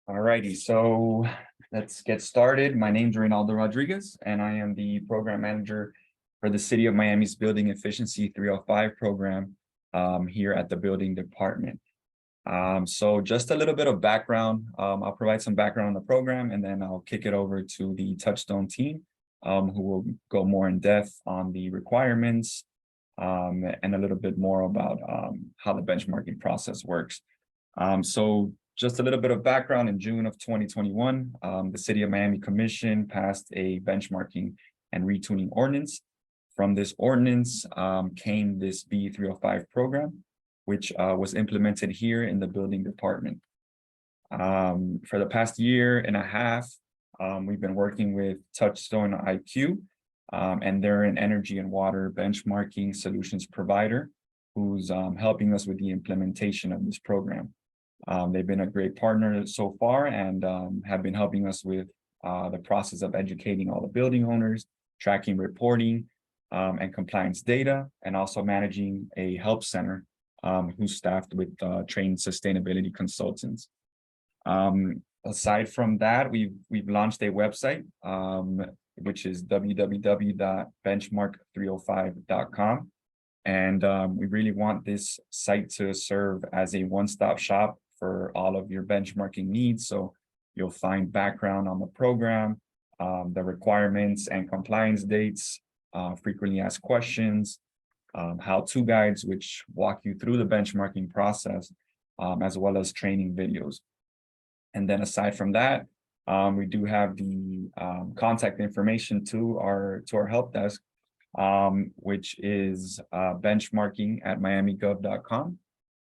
Alrighty, so let's get started. My name is Reynaldo Rodriguez, and I am the program manager for the City of Miami's Building Efficiency 305 program here at the building department. So just a little bit of background. I'll provide some background on the program, and then I'll kick it over to the Touchstone team, who will go more in depth on the requirements and a little bit more about how the benchmarking process works. So just a little bit of background. In June of 2021, the City of Miami Commission passed a benchmarking and retuning ordinance. From this ordinance came this BE305 program, which was implemented here in the building department. For the past year and a half, we've been working with Touchstone IQ, and they're an energy and water benchmarking solutions provider who's helping us with the implementation of this program. They've been a great partner so far and have been helping us with the process of educating all the building owners, tracking reporting and compliance data, and also managing a help center who's staffed with trained sustainability consultants. Aside from that, we've launched a website, which is www.benchmark305.com. And we really want this site to serve as a one-stop shop for all of your benchmarking needs. So you'll find background on the program, the requirements and compliance dates, frequently asked questions, how-to guides, which walk you through the benchmarking process, as well as training videos. And then aside from that, we do have the contact information to our help desk, which is benchmarking@miamigov.com.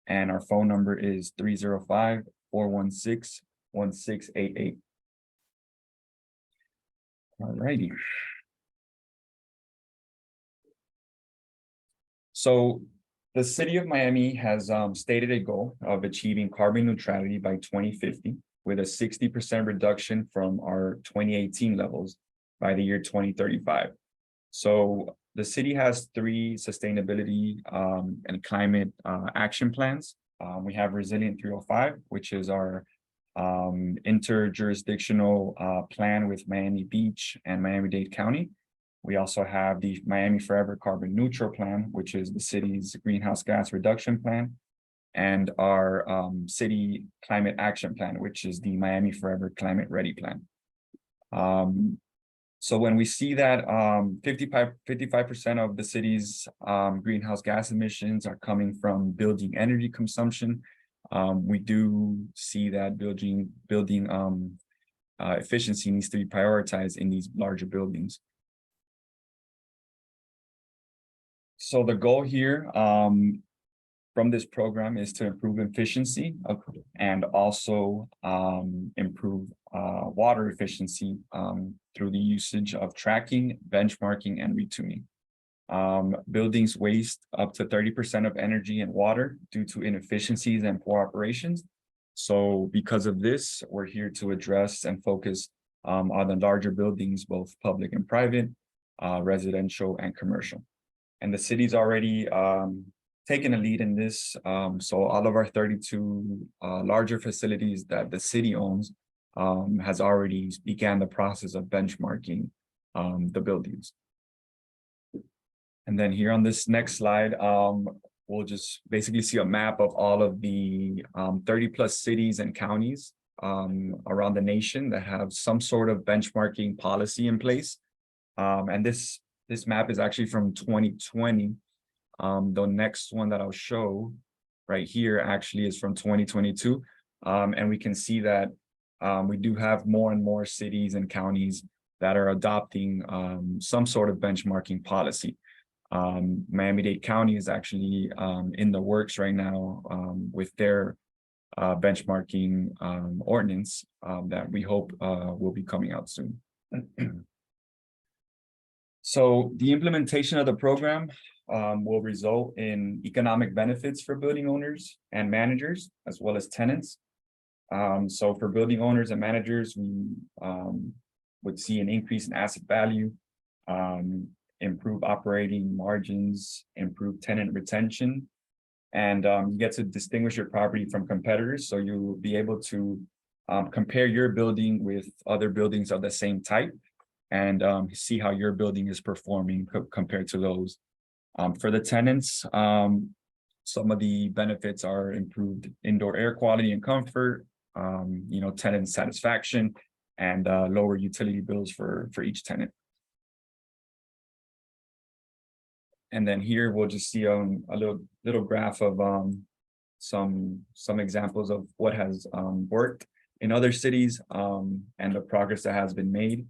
And our phone number is 305-416-1688. All righty. So the City of Miami has stated a goal of achieving carbon neutrality by 2050 with a 60% reduction from our 2018 levels by the year 2035. So the city has three sustainability and climate action plans. We have Resilient 305, which is our interjurisdictional plan with Miami Beach and Miami-Dade County. We also have the Miami Forever Carbon Neutral Plan, which is the city's greenhouse gas reduction plan, and our city climate action plan, which is the Miami Forever Climate Ready Plan. So when we see that 55% of the city's greenhouse gas emissions are coming from building energy consumption, we do see that building efficiency needs to be prioritized in these larger buildings. So the goal here from this program is to improve efficiency and also improve water efficiency through the usage of tracking, benchmarking, and retuning. Buildings waste up to 30% of energy and water due to inefficiencies and poor operations. So because of this, we're here to address and focus on the larger buildings, both public and private, residential and commercial. And the city's already taken a lead in this. So all of our 32 larger facilities that the city owns has already began the process of benchmarking the buildings. And then here on this next slide, we'll just basically see a map of all of the 30 plus cities and counties around the nation that have some sort of benchmarking policy in place. And this map is actually from 2020. The next one that I'll show right here actually is from 2022. And we can see that we do have more and more cities and counties that are adopting some sort of benchmarking policy. Miami-Dade County is actually in the works right now with their benchmarking ordinance that we hope will be coming out soon. So the implementation of the program will result in economic benefits for building owners and managers, as well as tenants. So for building owners and managers, we would see an increase in asset value, improve operating margins, improve tenant retention, and you get to distinguish your property from competitors. So you will be able to compare your building with other buildings of the same type and see how your building is performing compared to those. For the tenants, some of the benefits are improved indoor air quality and comfort, tenant satisfaction, and lower utility bills for each tenant. And then here we'll just see a little graph of some examples of what has worked in other cities and the progress that has been made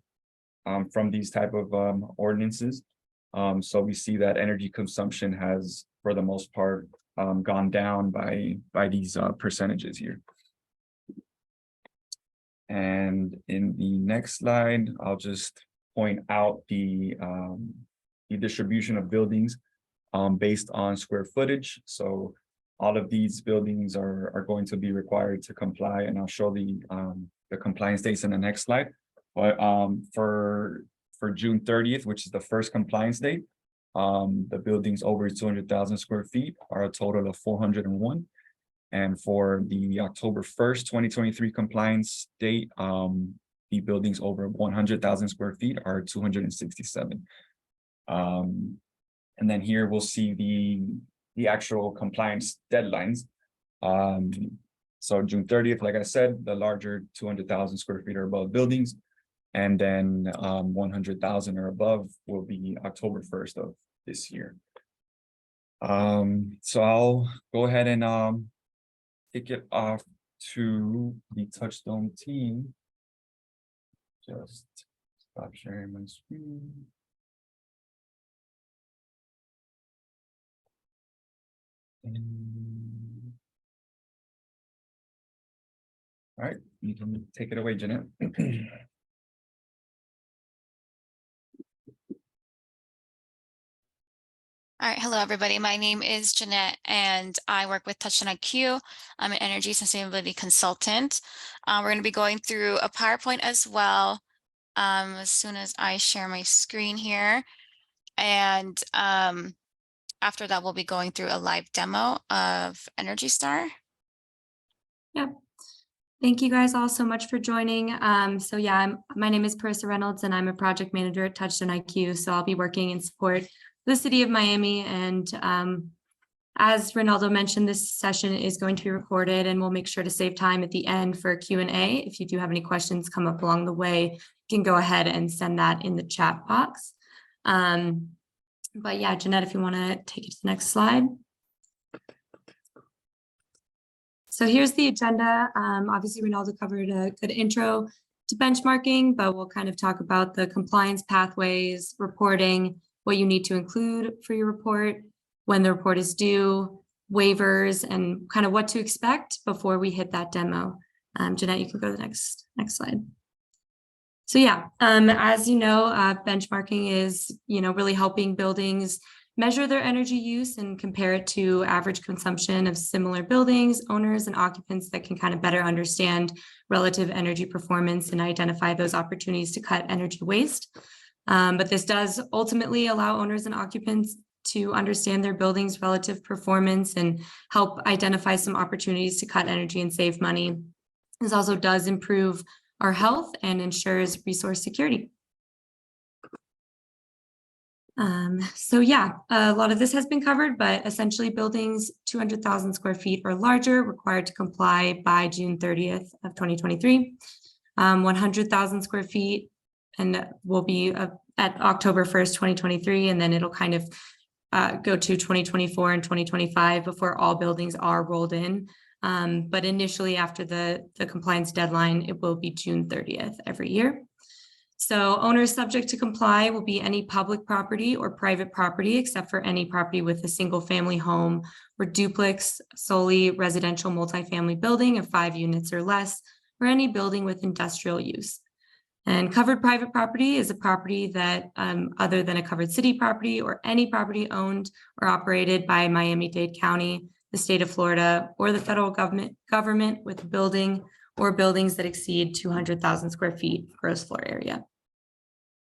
from these type of ordinances. So we see that energy consumption has, for the most part, gone down by these percentages here. And in the next slide, I'll just point out the distribution of buildings based on square footage. So all of these buildings are going to be required to comply, and I'll show the compliance dates in the next slide. But for June 30th, which is the first compliance date, the buildings over 200,000 square feet are a total of 401. And for the October 1st, 2023 compliance date, the buildings over 100,000 square feet are 267. And then here we'll see the actual compliance deadlines. So June 30th, like I said, the larger 200,000 square feet or above buildings, and then 100,000 or above will be October 1st of this year. So I'll go ahead and kick it off to the Touchstone team. Just stop sharing my screen. All right, you can take it away, Jeanette. All right, hello everybody. My name is Jeanette and I work with Touchstone IQ. I'm an energy sustainability consultant. We're going to be going through a PowerPoint as well as soon as I share my screen here. And after that, we'll be going through a live demo of Energy Star. Yeah. Thank you guys all so much for joining. So yeah, my name is Parissa Reynolds and I'm a project manager at Touchstone IQ. So I'll be working in support of the city of Miami. And as Ronaldo mentioned, this session is going to be recorded and we'll make sure to save time at the end for Q&A. If you do have any questions come up along the way, you can go ahead and send that in the chat box. But yeah, Jeanette, if you want to take it to the next slide. So here's the agenda. Obviously, Ronaldo covered a good intro to benchmarking, but we'll kind of talk about the compliance pathways, reporting, what you need to include for your report, when the report is due, waivers, and kind of what to expect before we hit that demo. Jeanette, you can go to the next slide. So yeah, as you know, benchmarking is, really helping buildings measure their energy use and compare it to average consumption of similar buildings, owners, and occupants that can kind of better understand relative energy performance and identify those opportunities to cut energy waste. But this does ultimately allow owners and occupants to understand their building's relative performance and help identify some opportunities to cut energy and save money. This also does improve our health and ensures resource security. So yeah, a lot of this has been covered, but essentially buildings 200,000 square feet or larger required to comply by June 30th of 2023, 100,000 square feet, and will be at October 1st, 2023, and then it'll kind of go to 2024 and 2025 before all buildings are rolled in. But initially after the compliance deadline, it will be June 30th every year. So owners subject to comply will be any public property or private property, except for any property with a single family home or duplex, solely residential multifamily building of 5 units or less, or any building with industrial use. And covered private property is a property that other than a covered city property or any property owned or operated by Miami-Dade County, the state of Florida, or the federal government with a building or buildings that exceed 200,000 square feet gross floor area.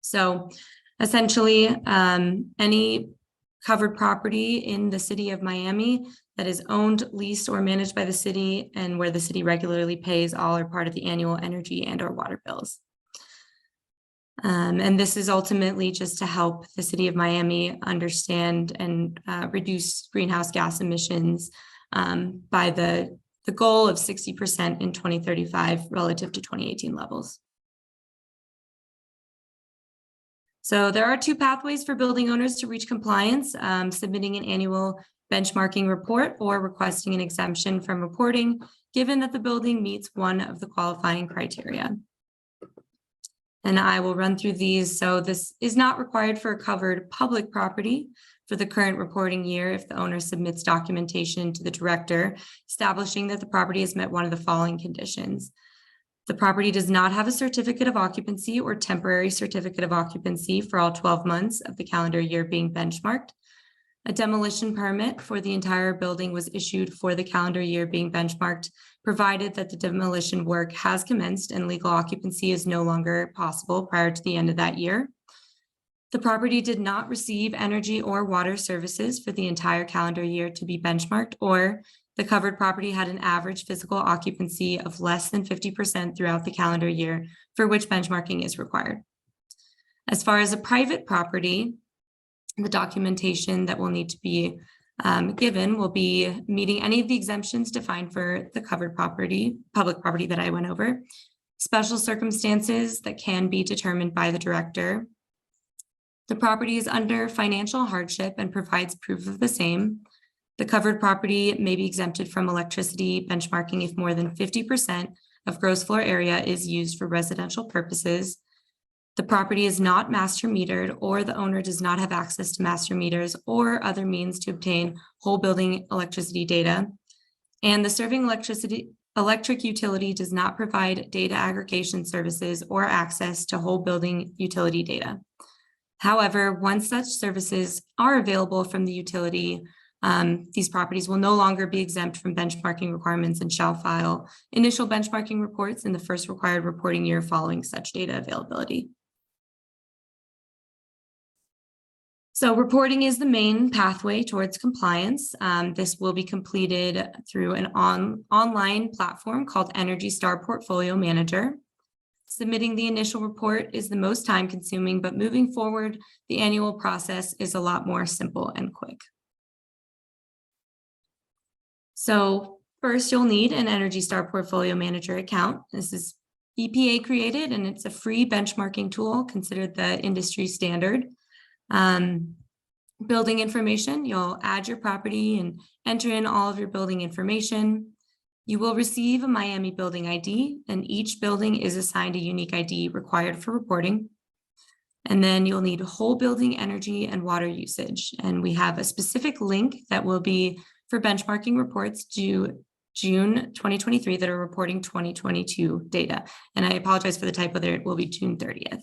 So essentially, any covered property in the city of Miami that is owned, leased, or managed by the city, and where the city regularly pays all or part of the annual energy and or water bills. And this is ultimately just to help the city of Miami understand and reduce greenhouse gas emissions by the goal of 60% in 2035 relative to 2018 levels. So there are two pathways for building owners to reach compliance: submitting an annual benchmarking report or requesting an exemption from reporting, given that the building meets one of the qualifying criteria. And I will run through these. So this is not required for a covered public property for the current reporting year if the owner submits documentation to the director establishing that the property has met one of the following conditions. The property does not have a certificate of occupancy or temporary certificate of occupancy for all 12 months of the calendar year being benchmarked. A demolition permit for the entire building was issued for the calendar year being benchmarked, provided that the demolition work has commenced and legal occupancy is no longer possible prior to the end of that year. The property did not receive energy or water services for the entire calendar year to be benchmarked, or the covered property had an average physical occupancy of less than 50% throughout the calendar year for which benchmarking is required. As far as a private property, the documentation that will need to be given will be meeting any of the exemptions defined for the covered property, public property that I went over, special circumstances that can be determined by the director. The property is under financial hardship and provides proof of the same. The covered property may be exempted from electricity benchmarking if more than 50% of gross floor area is used for residential purposes. The property is not master metered, or the owner does not have access to master meters or other means to obtain whole building electricity data. And the serving electric utility does not provide data aggregation services or access to whole building utility data. However, once such services are available from the utility, these properties will no longer be exempt from benchmarking requirements and shall file initial benchmarking reports in the first required reporting year following such data availability. So reporting is the main pathway towards compliance. This will be completed through an online platform called Energy Star Portfolio Manager. Submitting the initial report is the most time consuming, but moving forward, the annual process is a lot more simple and quick. So first, you'll need an Energy Star Portfolio Manager account. This is EPA created, and it's a free benchmarking tool considered the industry standard. Building information, you'll add your property and enter in all of your building information. You will receive a Miami building ID, and each building is assigned a unique ID required for reporting. And then you'll need whole building energy and water usage. And we have a specific link that will be for benchmarking reports due June 2023 that are reporting 2022 data. And I apologize for the typo there, it will be June 30th.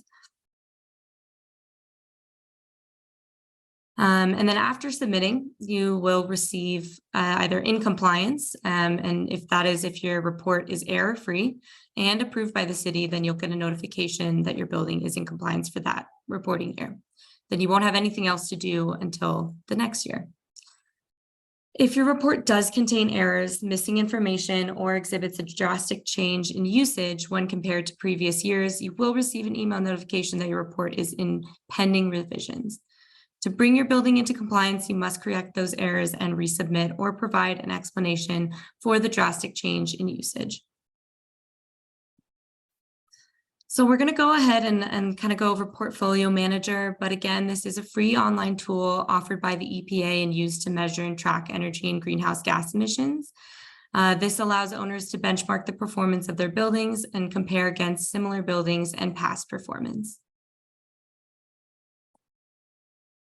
And then after submitting, you will receive either in compliance, and if your report is error-free and approved by the city, then you'll get a notification that your building is in compliance for that reporting year. Then you won't have anything else to do until the next year. If your report does contain errors, missing information, or exhibits a drastic change in usage when compared to previous years, you will receive an email notification that your report is in pending revisions. To bring your building into compliance, you must correct those errors and resubmit or provide an explanation for the drastic change in usage. So we're going to go ahead and kind of go over Portfolio Manager, but again, this is a free online tool offered by the EPA and used to measure and track energy and greenhouse gas emissions. This allows owners to benchmark the performance of their buildings and compare against similar buildings and past performance.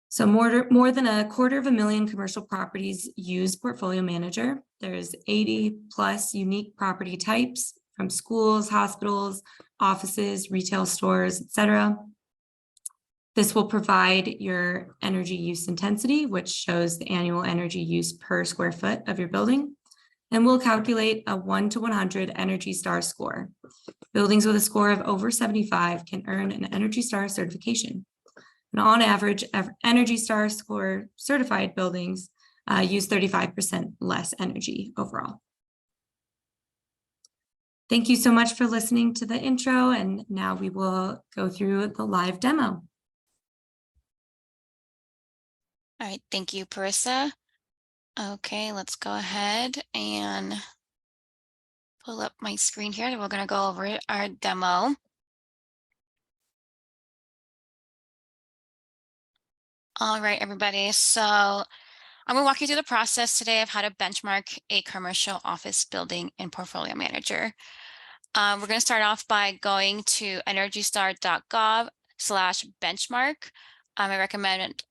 So more than 250,000 commercial properties use Portfolio Manager. There's 80+ unique property types from schools, hospitals, offices, retail stores, etc. This will provide your energy use intensity, which shows the annual energy use per square foot of your building, and will calculate a 1 to 100 Energy Star score. Buildings with a score of over 75 can earn an Energy Star certification. And on average, Energy Star score certified buildings use 35% less energy overall. Thank you so much for listening to the intro, and now we will go through the live demo. All right, thank you, Parissa. Okay, let's go ahead and pull up my screen here. We're going to go over our demo. All right, everybody. So I'm going to walk you through the process today of how to benchmark a commercial office building in Portfolio Manager. We're going to start off by going to energystar.gov/benchmark. I recommend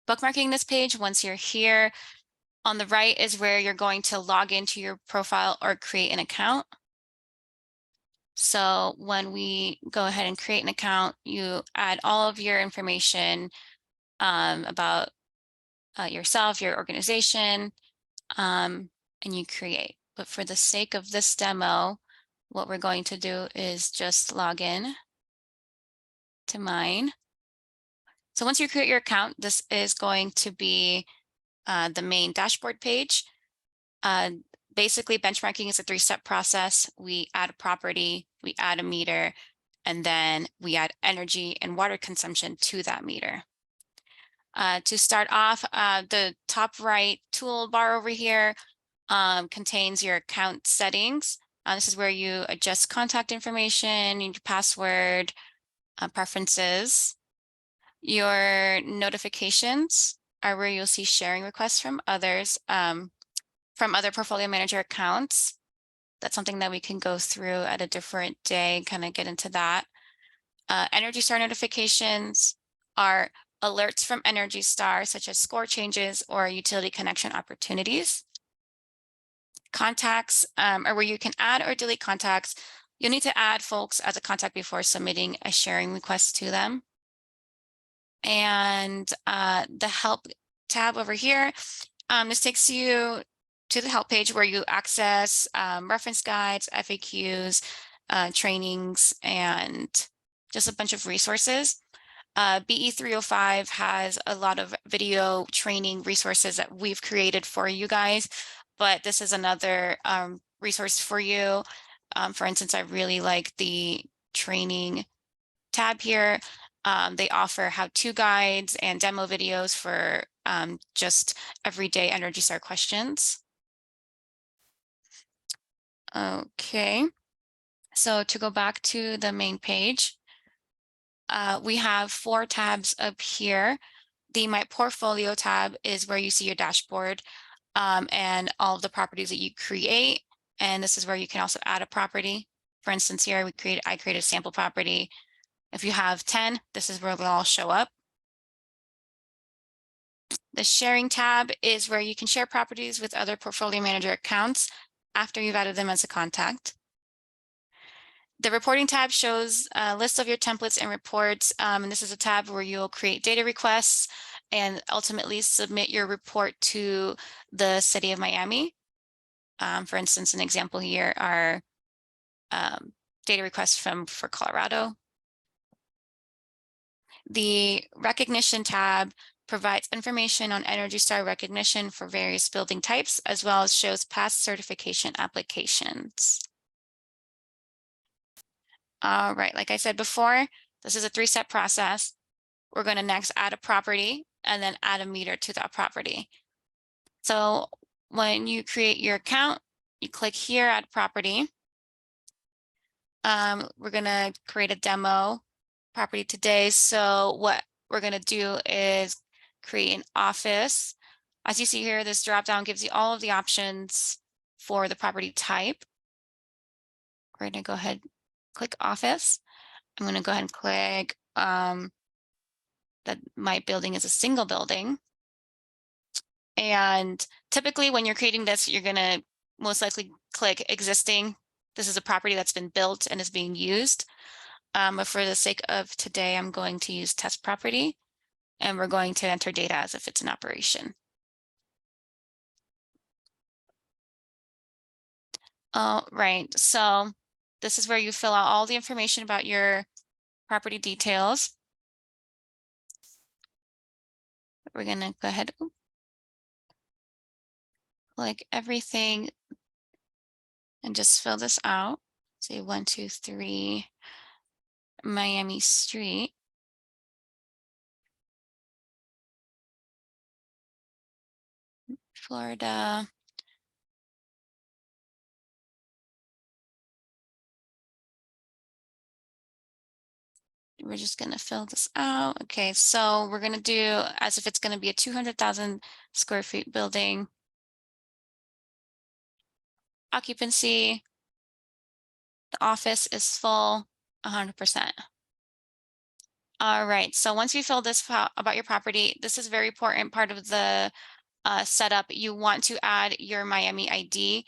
bookmarking this page once you're here. On the right is where you're going to log into your profile or create an account. So when we go ahead and create an account, you add all of your information about yourself, your organization, and you create. But for the sake of this demo, what we're going to do is just log in to mine. So once you create your account, this is going to be the main dashboard page. Basically, benchmarking is a three-step process. We add a property, we add a meter, and then we add energy and water consumption to that meter. To start off, the top right toolbar over here contains your account settings. This is where you adjust contact information, your password, preferences. Your notifications are where you'll see sharing requests from others, from other Portfolio Manager accounts. That's something that we can go through at a different day, kind of get into that. Energy Star notifications are alerts from Energy Star, such as score changes or utility connection opportunities. Contacts are where you can add or delete contacts. You'll need to add folks as a contact before submitting a sharing request to them. And the help tab over here, this takes you to the help page where you access reference guides, FAQs, trainings, and just a bunch of resources. BE305 has a lot of video training resources that we've created for you guys, but this is another resource for you. For instance, I really like the training tab here. They offer how-to guides and demo videos for just everyday Energy Star questions. Okay, so to go back to the main page, we have 4 tabs up here. The My Portfolio tab is where you see your dashboard and all of the properties that you create. And this is where you can also add a property. For instance, here I created a sample property. If you have 10, this is where they'll all show up. The Sharing tab is where you can share properties with other Portfolio Manager accounts after you've added them as a contact. The Reporting tab shows a list of your templates and reports, and this is a tab where you'll create data requests and ultimately submit your report to the City of Miami. For instance, an example here are data requests for Colorado. The Recognition tab provides information on Energy Star recognition for various building types, as well as shows past certification applications. All right, like I said before, this is a 3-step process. We're going to next add a property and then add a meter to that property. So when you create your account, you click here, add property. We're going to create a demo property today. So what we're going to do is create an office. As you see here, this dropdown gives you all of the options for the property type. We're going to go ahead, click office. I'm going to go ahead and click that my building is a single building. And typically when you're creating this, you're going to most likely click existing. This is a property that's been built and is being used. But for the sake of today, I'm going to use test property, and we're going to enter data as if it's an operation. All right, so this is where you fill out all the information about your property details. we're gonna go ahead, click everything and just fill this out. Say 123 Miami Street. Florida. We're just gonna fill this out. Okay, so we're gonna do as if it's gonna be a 200,000 square feet building. Occupancy. The office is full, 100%. All right, so once you fill this out about your property, this is very important part of the setup. You want to add your Miami ID.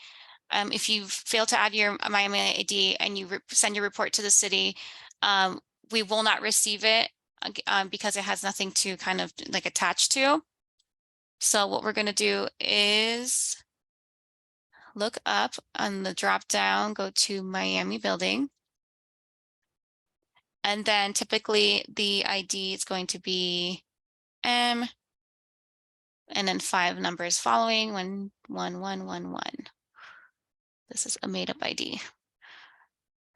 If you fail to add your Miami ID and you send your report to the city, we will not receive it because it has nothing to kind of like attach to. So what we're going to do is look up on the drop down, go to Miami building. And then typically the ID is going to be M and then 5 numbers following 11111. This is a made up ID.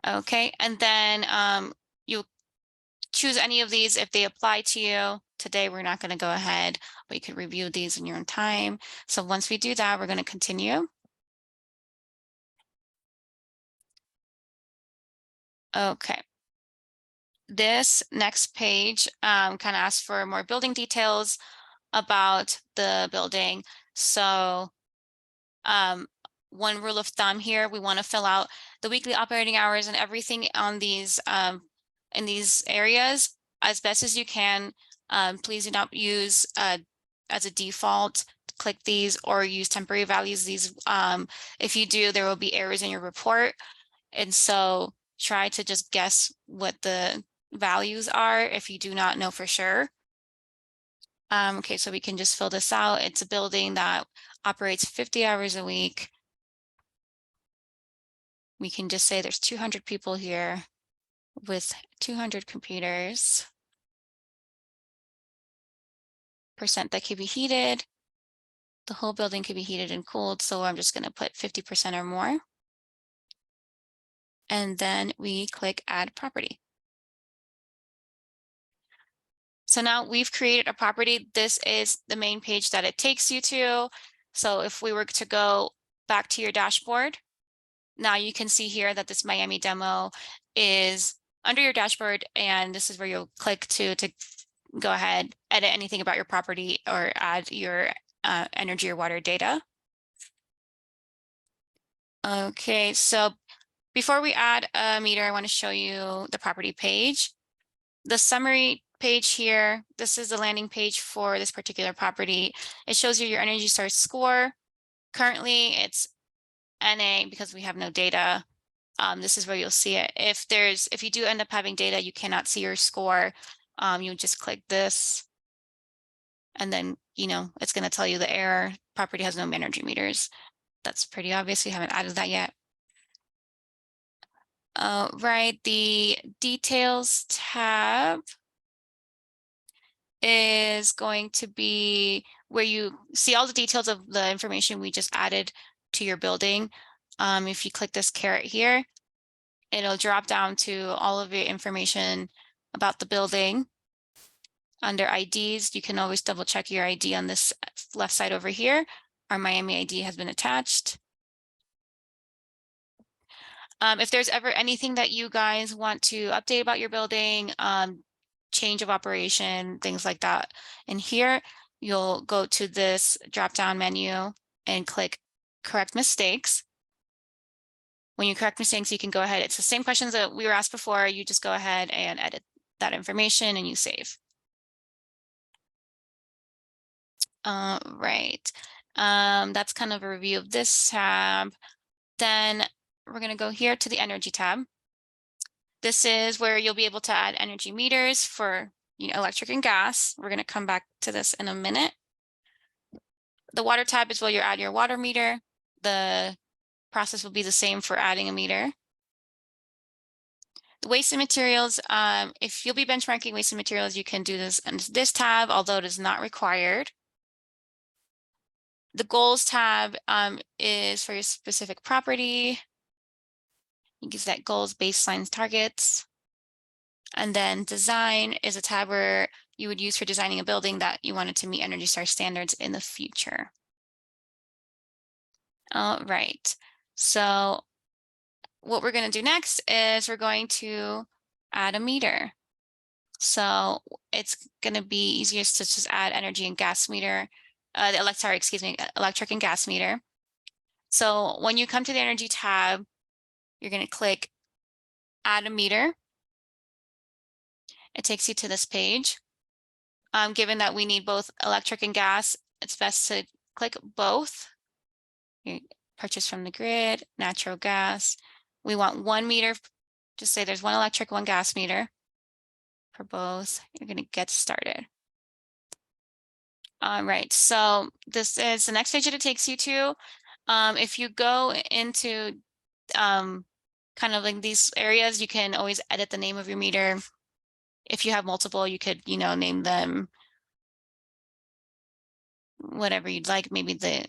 Okay, and then you choose any of these if they apply to you. Today, we're not going to go ahead, but you can review these in your own time. So once we do that, we're going to continue. Okay. This next page kind of asks for more building details about the building. So one rule of thumb here, we want to fill out the weekly operating hours and everything on these in these areas as best as you can. Please do not use as a default, click these or use temporary values. These, if you do, there will be errors in your report. And so try to just guess what the values are if you do not know for sure. Okay, so we can just fill this out. It's a building that operates 50 hours a week. We can just say there's 200 people here with 200 computers. Percent that can be heated. The whole building can be heated and cooled. So I'm just going to put 50% or more. And then we click add property. So now we've created a property. This is the main page that it takes you to. So if we were to go back to your dashboard, now you can see here that this Miami demo is under your dashboard, and this is where you'll click to go ahead, edit anything about your property or add your energy or water data. Okay, so before we add a meter, I want to show you the property page. The summary page here, this is the landing page for this particular property. It shows you your energy source score. Currently, it's NA because we have no data. This is where you'll see it. If you do end up having data, you cannot see your score. You just click this, and then it's going to tell you the error. Property has no energy meters. That's pretty obvious. We haven't added that yet. Right, the details tab is going to be where you see all the details of the information we just added to your building. If you click this caret here, it'll drop down to all of your information about the building. Under IDs, you can always double check your ID on this left side over here. Our Miami ID has been attached. If there's ever anything that you guys want to update about your building, change of operation, things like that. And here you'll go to this drop-down menu and click correct mistakes. When you correct mistakes, you can go ahead. It's the same questions that we were asked before. You just go ahead and edit that information and you save. Right. That's kind of a review of this tab. Then we're going to go here to the energy tab. This is where you'll be able to add energy meters for electric and gas. We're going to come back to this in a minute. The water tab is where you add your water meter. The process will be the same for adding a meter. The waste and materials, if you'll be benchmarking waste and materials, you can do this in this tab, although it is not required. The goals tab is for your specific property. You can set goals, baselines, targets. And then design is a tab where you would use for designing a building that you wanted to meet Energy Star standards in the future. All right. So what we're going to do next is we're going to add a meter. So it's going to be easiest to just add energy and gas meter, electric and gas meter. So when you come to the energy tab, you're going to click add a meter. It takes you to this page. Given that we need both electric and gas, it's best to click both. You purchase from the grid, natural gas. We want 1 meter. Just say there's 1 electric, 1 gas meter for both. You're going to get started. All right, so this is the next page that it takes you to. If you go into kind of like these areas, you can always edit the name of your meter. If you have multiple, you could, name them whatever you'd like, maybe the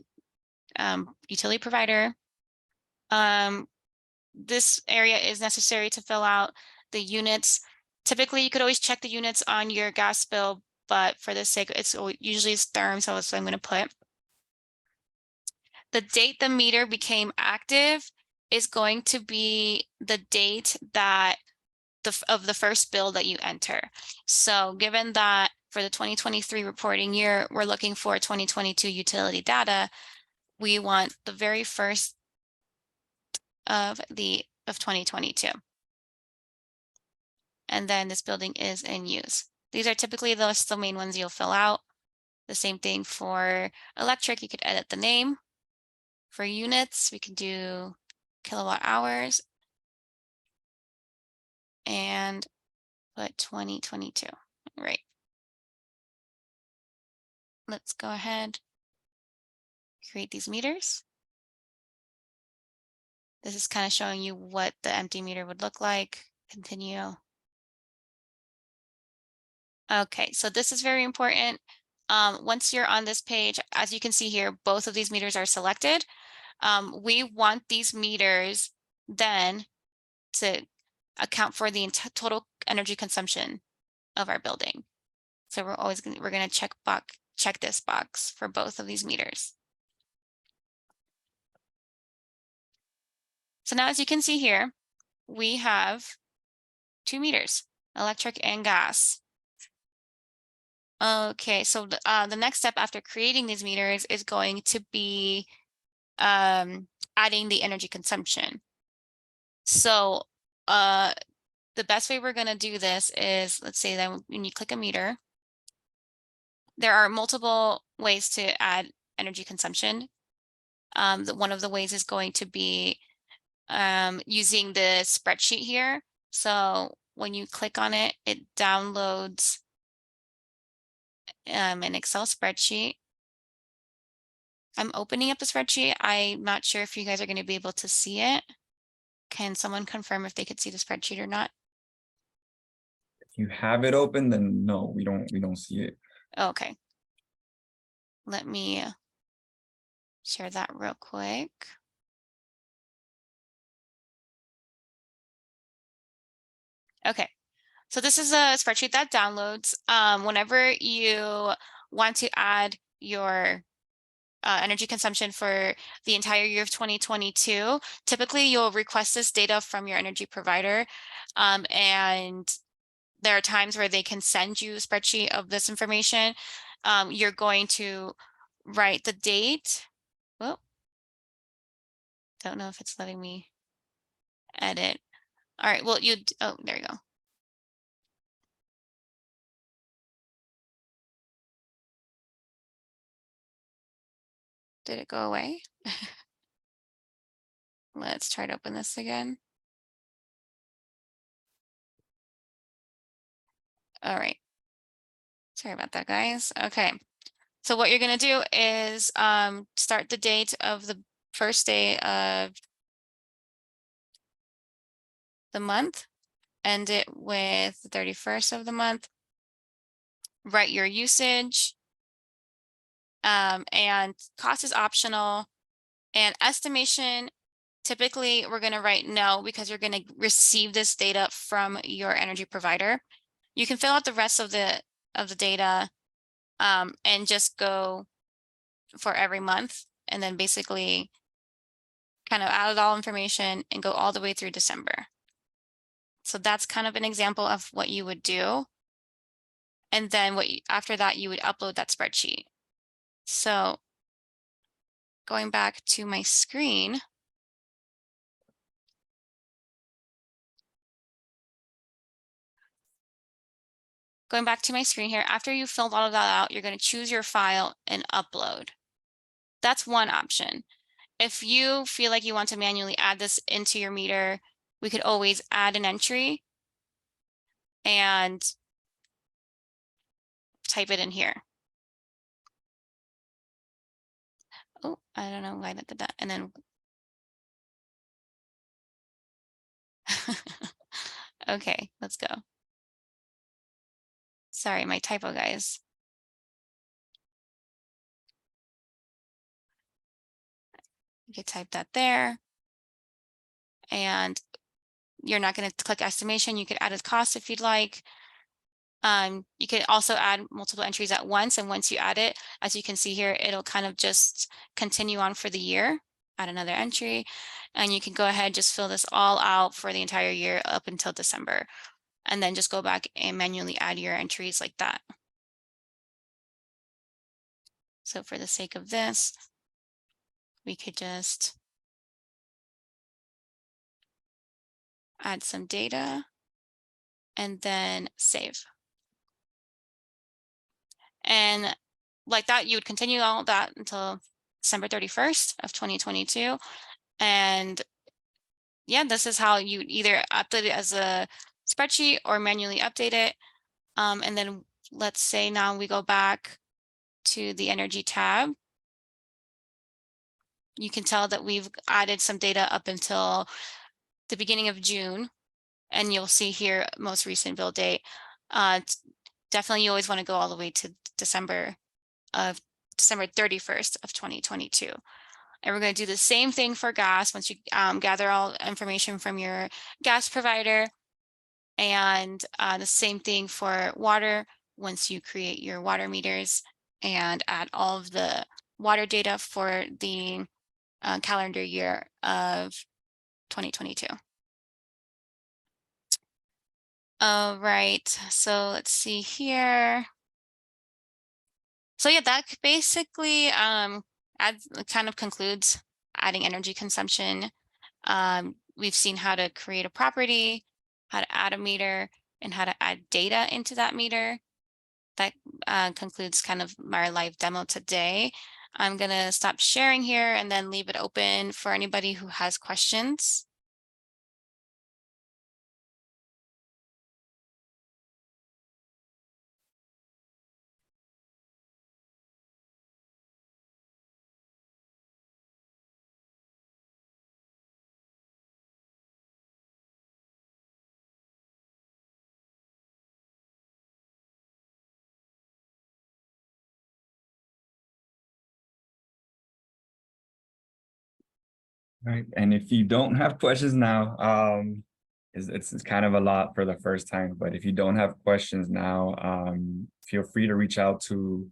utility provider. This area is necessary to fill out the units. Typically, you could always check the units on your gas bill, but for the sake, it's usually therm, so that's what I'm going to put. The date the meter became active is going to be the date that of the first bill that you enter. So given that for the 2023 reporting year, we're looking for 2022 utility data, we want the very first of 2022. And then this building is in use. These are typically the main ones you'll fill out. The same thing for electric, you could edit the name. For units, we can do kilowatt hours and put 2022, right? Let's go ahead, create these meters. This is kind of showing you what the empty meter would look like. Continue. Okay, so this is very important. Once you're on this page, as you can see here, both of these meters are selected. We want these meters then to account for the total energy consumption of our building. So we're going to check this box for both of these meters. So now, as you can see here, we have 2 meters, electric and gas. Okay, so the next step after creating these meters is going to be adding the energy consumption. So the best way we're going to do this is, let's say that when you click a meter, there are multiple ways to add energy consumption. One of the ways is going to be using the spreadsheet here. So when you click on it, it downloads an Excel spreadsheet. I'm opening up the spreadsheet. I'm not sure if you guys are going to be able to see it. Can someone confirm if they could see the spreadsheet or not? If you have it open, then no, we don't see it. Okay. Let me share that real quick. Okay, so this is a spreadsheet that downloads. Whenever you want to add your energy consumption for the entire year of 2022, typically you'll request this data from your energy provider. And there are times where they can send you a spreadsheet of this information. You're going to write the date. Well, don't know if it's letting me edit. All right, well, oh, there you go. Did it go away? Let's try to open this again. All right. Sorry about that, guys. Okay. So what you're going to do is start the date of the first day of the month. end it with the 31st of the month. Write your usage. And cost is optional. And estimation, typically we're going to write no because you're going to receive this data from your energy provider. You can fill out the rest of the data and just go for every month, and then basically kind of add all information and go all the way through December. So that's kind of an example of what you would do. And then after that, you would upload that spreadsheet. So going back to my screen. Going back to my screen here, after you filled all of that out, you're going to choose your file and upload. That's one option. If you feel like you want to manually add this into your meter, we could always add an entry and type it in here. Oh, I don't know why that did that. And then, okay, let's go. Sorry, my typo, guys. You could type that there. And you're not going to click estimation. You could add a cost if you'd like. You can also add multiple entries at once. And once you add it, as you can see here, it'll kind of just continue on for the year. Add another entry. And you can go ahead, just fill this all out for the entire year up until December. And then just go back and manually add your entries like that. So for the sake of this, we could just add some data and then save. And like that, you would continue all that until December 31st of 2022. And yeah, this is how you either update it as a spreadsheet or manually update it. And then let's say now we go back to the energy tab. You can tell that we've added some data up until the beginning of June. And you'll see here, most recent bill date. Definitely, you always want to go all the way to December 31st of 2022. And we're going to do the same thing for gas once you gather all information from your gas provider. And the same thing for water once you create your water meters and add all of the water data for the calendar year of 2022. All right, so let's see here. So yeah, that basically kind of concludes adding energy consumption. We've seen how to create a property, how to add a meter, and how to add data into that meter. That concludes kind of my live demo today. I'm gonna stop sharing here and then leave it open for anybody who has questions. Right, and if you don't have questions now, it's kind of a lot for the first time, but if you don't have questions now, feel free to reach out to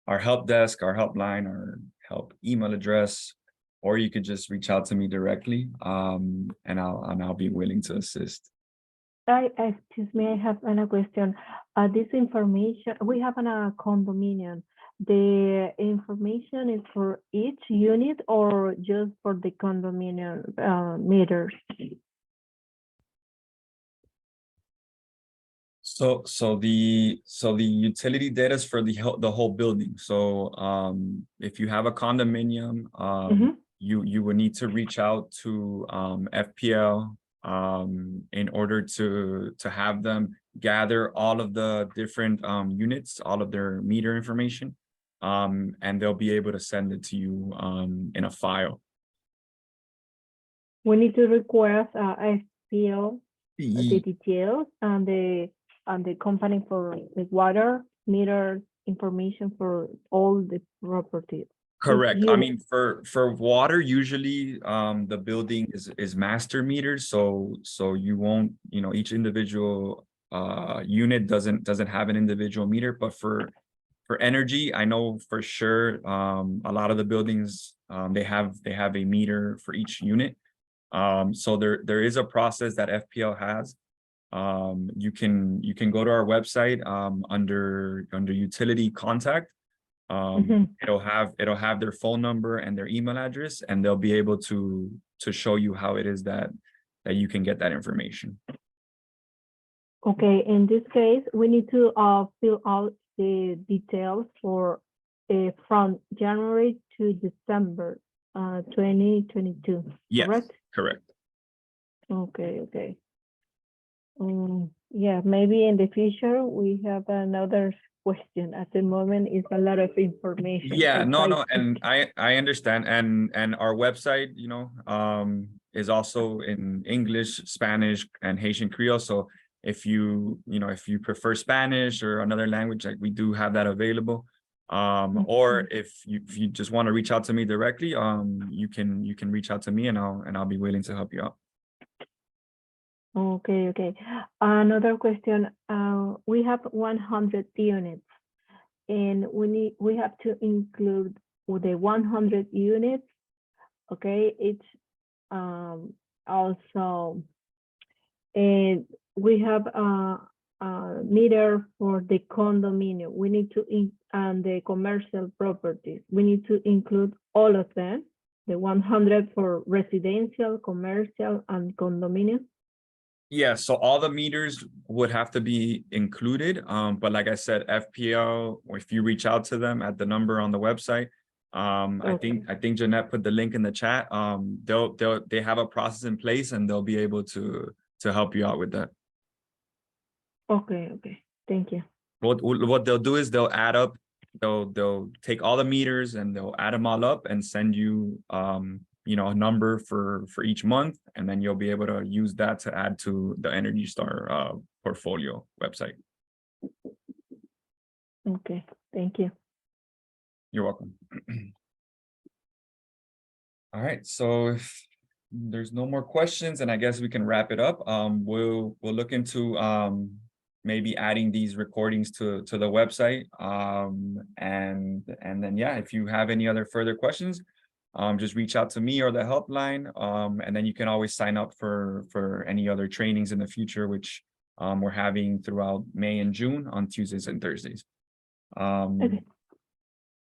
our help desk, our helpline, or help email address, or you could just reach out to me directly, and I'll be willing to assist. Excuse me, I have a question. This information, we have a condominium. The information is for each unit or just for the condominium meters? So the utility data is for the whole building. So if you have a condominium, you would need to reach out to FPL in order to have them gather all of the different units, all of their meter information, and they'll be able to send it to you in a file. We need to request FPL the details and the company for the water meter information for all the properties. Correct. I unit. mean, for water, usually the building is master metered, so you won't, you know, each individual unit doesn't have an individual meter, but for energy, I know for sure a lot of the buildings they have a meter for each unit. So there is a process that FPL has. You can go to our website under utility contact. It'll have their phone number and their email address, and they'll be able to show you how it is that you can get that information. Okay, in this case, we need to fill out the details for from January to December 2022. Yes, correct? correct. Okay. Yeah, maybe in the future we have another question. At the moment, it's a lot of information. Yeah, no, Like, and I understand, and our website, you know, is also in English, Spanish, and Haitian Creole. So if you prefer Spanish or another language, like we do have that available. Or if you just want to reach out to me directly, you can reach out to me, and I'll be willing to help you out. Okay. Another question. We have 100 units, and we have to include the 100 units. Okay, it's also, and we have a meter for the condominium. We need to and the commercial properties. We need to include all of them. The 100 for residential, commercial, and condominium. Yeah, so all the meters would have to be included. But like I said, FPL, or if you reach out to them at the number on the website, Okay. I think Jeanette put the link in the chat. They have a process in place, and they'll be able to help you out with that. Okay. Thank you. What they'll do is they'll add up, they'll take all the meters and they'll add them all up and send you you know, a number for each month, and then you'll be able to use that to add to the Energy Star portfolio website. Okay, thank you. You're welcome. All right, so if there's no more questions, and I guess we can wrap it up. We'll look into maybe adding these recordings to the website. And then yeah, if you have any other further questions, just reach out to me or the helpline. And then you can always sign up for any other trainings in the future, which we're having throughout May and June on Tuesdays and Thursdays. Okay.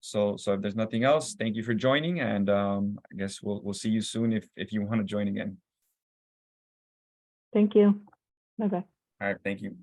So if there's nothing else, thank you for joining, and I guess we'll see you soon if you want to join again. Thank you. Bye-bye. All right, thank you.